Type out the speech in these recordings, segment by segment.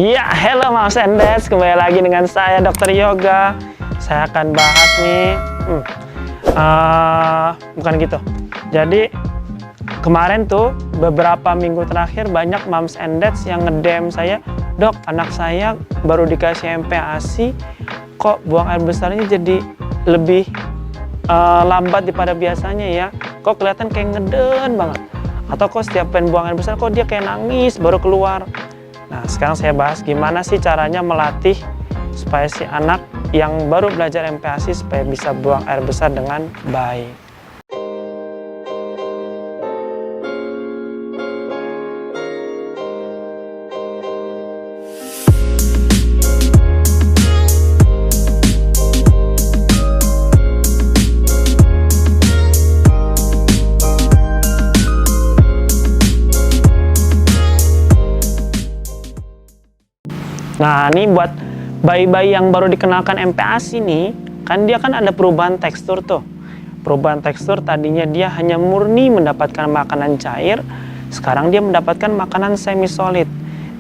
Ya, hello Moms and Dads, kembali lagi dengan saya Dr. Yoga. Saya akan bahas nih, bukan gitu. Jadi kemarin tuh beberapa minggu terakhir banyak Moms and Dads yang nge-DM saya, "Dok, anak saya baru dikasih MPASI, kok buang air besarnya jadi lebih lambat daripada biasanya ya? Kok kelihatan kayak ngeden banget? Atau kok setiap pengen buang air besar kok dia kayak nangis baru keluar?" Nah, sekarang saya bahas gimana sih caranya melatih supaya si anak yang baru belajar MPASI supaya bisa buang air besar dengan baik. Nah, ini buat bayi-bayi yang baru dikenalkan MPASI nih, kan dia kan ada perubahan tekstur tuh. Perubahan tekstur tadinya dia hanya murni mendapatkan makanan cair, sekarang dia mendapatkan makanan semi solid.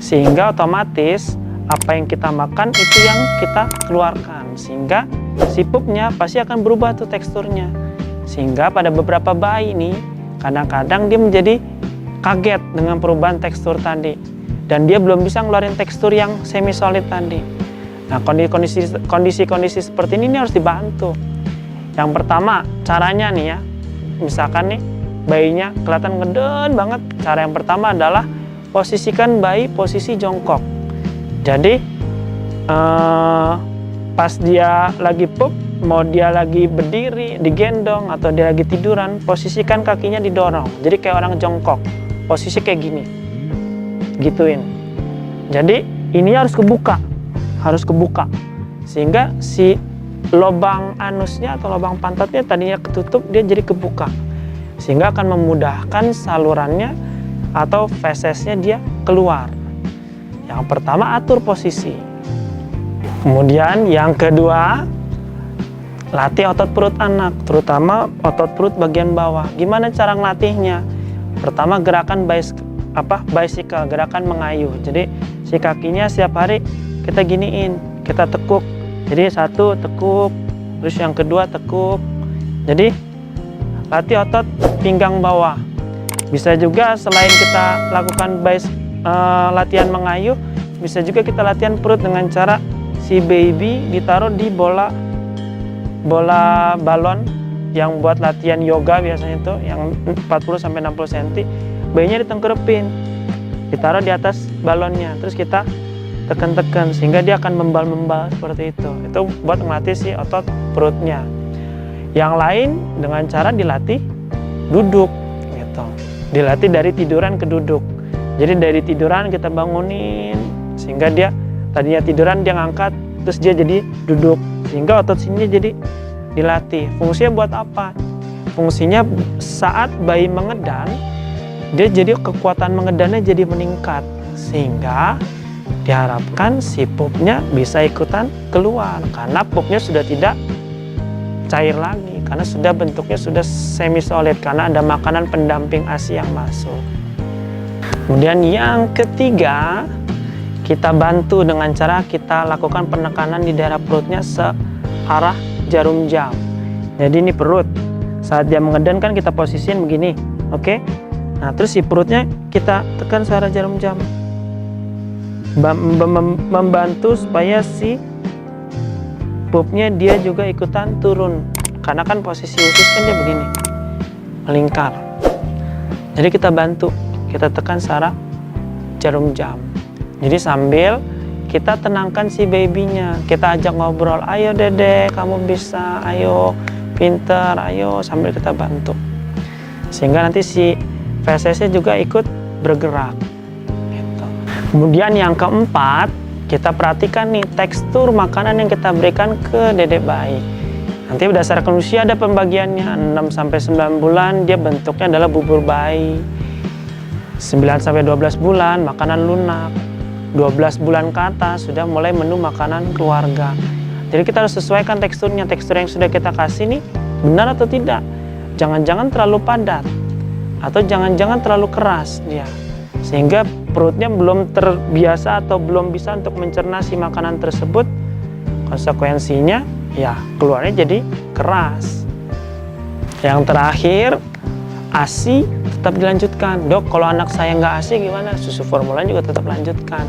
Sehingga otomatis apa yang kita makan itu yang kita keluarkan. Sehingga si pupnya pasti akan berubah tuh teksturnya. Sehingga pada beberapa bayi nih, kadang-kadang dia menjadi kaget dengan perubahan tekstur tadi. Dan dia belum bisa ngeluarin tekstur yang semi solid tadi. Nah, kondisi-kondisi seperti ini harus dibantu. Yang pertama, caranya nih ya, misalkan nih bayinya kelihatan ngeden banget. Cara yang pertama adalah posisikan bayi posisi jongkok. Jadi pas dia lagi pup, mau dia lagi berdiri, digendong, atau dia lagi tiduran, posisikan kakinya didorong. Jadi kayak orang jongkok, posisi kayak gini. Gituin. Jadi ini harus kebuka, sehingga si lubang anusnya atau lubang pantatnya tadinya ketutup, dia jadi kebuka, sehingga akan memudahkan salurannya atau fesesnya dia keluar. Yang pertama, atur posisi. Kemudian yang kedua, latih otot perut anak, terutama otot perut bagian bawah. Gimana cara ngelatihnya? Pertama, gerakan bicycle, gerakan mengayuh. Jadi si kakinya setiap hari kita giniin, kita tekuk. Jadi satu tekuk, terus yang kedua tekuk. Jadi latih otot pinggang bawah. Bisa juga selain kita lakukan latihan mengayuh, bisa juga kita latihan perut dengan cara si baby ditaruh di bola balon yang buat latihan yoga biasanya itu yang 40-60 cm. Bayinya ditengkerepin, ditaruh di atas balonnya, terus kita tekan-tekan sehingga dia akan membal-membal seperti itu. Itu buat melatih si otot perutnya. Yang lain dengan cara dilatih duduk, gitu. Dilatih dari tiduran ke duduk. Jadi dari tiduran kita bangunin sehingga dia tadinya tiduran dia ngangkat, terus dia jadi duduk, sehingga otot sini jadi dilatih. Fungsinya buat apa? Fungsinya saat bayi mengedan, dia jadi kekuatan mengedannya jadi meningkat, sehingga diharapkan si pupnya bisa ikutan keluar karena pupnya sudah tidak cair lagi, karena sudah bentuknya sudah semi solid karena ada makanan pendamping ASI yang masuk. Kemudian yang ketiga, kita bantu dengan cara kita lakukan penekanan di daerah perutnya searah jarum jam. Jadi ini perut, saat dia mengedan kan kita posisiin begini, oke? Nah, terus si perutnya kita tekan searah jarum jam, membantu supaya si pupnya dia juga ikutan turun, karena kan posisi usus kan dia begini, melingkar. Jadi kita bantu, kita tekan searah jarum jam. Jadi sambil kita tenangkan si babynya, kita ajak ngobrol, "Ayo dede, kamu bisa, ayo pinter, ayo," sambil kita bantu. Sehingga nanti si fesesnya juga ikut bergerak. Gitu. Kemudian yang keempat, kita perhatikan nih tekstur makanan yang kita berikan ke dedek bayi. Nanti berdasarkan usia ada pembagiannya. 6-9 bulan dia bentuknya adalah bubur bayi. 9-12 bulan makanan lunak. 12 bulan ke atas sudah mulai menu makanan keluarga. Jadi kita harus sesuaikan teksturnya. Tekstur yang sudah kita kasih nih benar atau tidak. Jangan-jangan terlalu padat atau jangan-jangan terlalu keras dia, sehingga perutnya belum terbiasa atau belum bisa untuk mencerna si makanan tersebut, konsekuensinya ya keluarnya jadi keras. Yang terakhir, ASI tetap dilanjutkan. Dok, kalau anak saya nggak ASI gimana? Susu formula juga tetap lanjutkan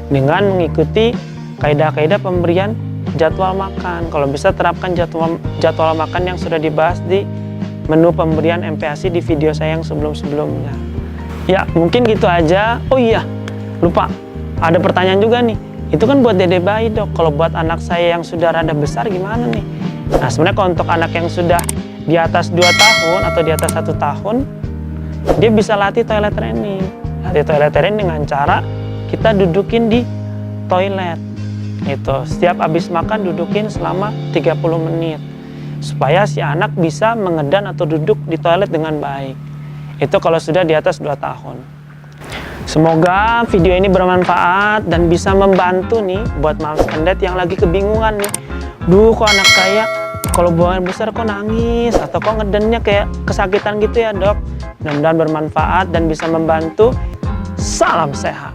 dengan mengikuti kaidah-kaidah pemberian jadwal makan. Kalau bisa terapkan jadwal makan yang sudah dibahas di menu pemberian MPASI di video saya yang sebelum-sebelumnya. Ya, mungkin gitu aja. Oh iya, lupa. Ada pertanyaan juga nih. Itu kan buat dede bayi, Dok. Kalau buat anak saya yang sudah rada besar gimana nih? Nah, sebenarnya kalau untuk anak yang sudah di atas 2 tahun atau di atas 1 tahun, dia bisa latih toilet training. Latih toilet training dengan cara kita dudukin di toilet. Itu setiap habis makan dudukin selama 30 menit supaya si anak bisa mengedan atau duduk di toilet dengan baik. Itu kalau sudah di atas 2 tahun. Semoga video ini bermanfaat dan bisa membantu nih buat mams pendet yang lagi kebingungan nih. Duh, kok anak saya kalau buang air besar kok nangis atau kok ngedennya kayak kesakitan gitu ya, Dok. Mudah-mudahan bermanfaat dan bisa membantu. Salam sehat.